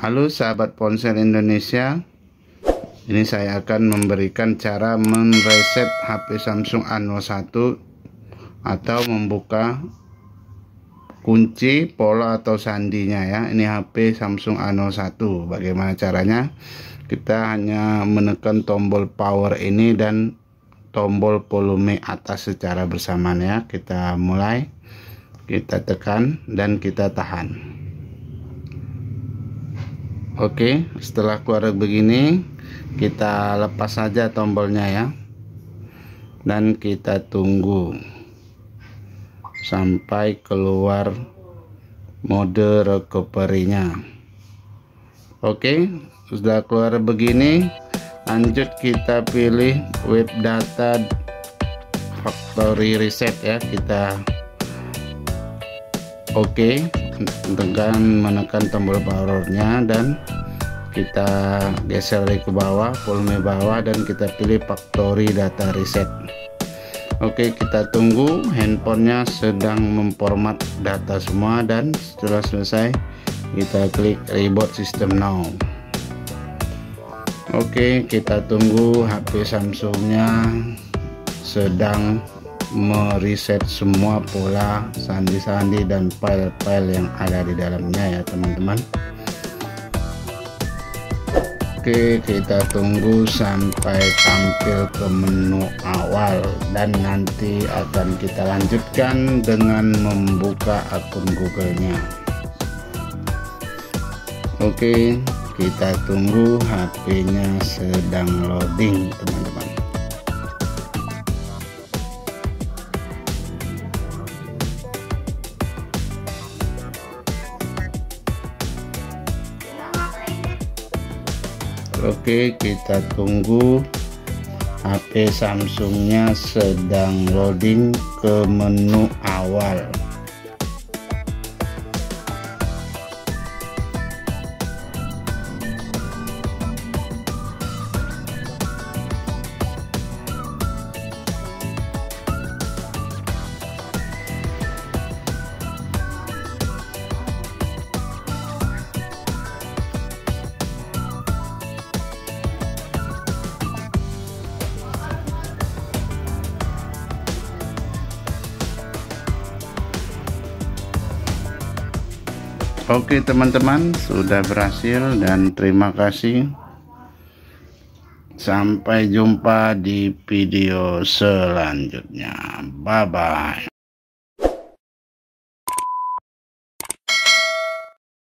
Halo sahabat ponsel Indonesia, ini saya akan memberikan cara mereset HP Samsung A01 atau membuka kunci pola atau sandinya ya. Ini HP Samsung A01. Bagaimana caranya? Kita hanya menekan tombol power ini dan tombol volume atas secara bersamaan ya. Kita mulai, kita tekan dan kita tahan. Oke, setelah keluar begini, kita lepas saja tombolnya ya, dan kita tunggu sampai keluar mode recovery-nya. Oke, sudah keluar begini, lanjut kita pilih web data factory reset ya. Kita oke, menekan tombol powernya dan kita geser ke bawah, volume bawah, dan kita pilih factory data reset. Oke, kita tunggu, handphonenya sedang memformat data semua, dan setelah selesai kita klik reboot system now. Oke, kita tunggu, HP Samsungnya sedang mereset semua pola, sandi-sandi, dan file-file yang ada di dalamnya ya teman-teman. Oke, kita tunggu sampai tampil ke menu awal, dan nanti akan kita lanjutkan dengan membuka akun Google-nya. Oke, kita tunggu, HP-nya sedang loading teman-teman. Oke, kita tunggu, HP Samsungnya sedang loading ke menu awal. Oke teman-teman, sudah berhasil, dan terima kasih. Sampai jumpa di video selanjutnya. Bye bye.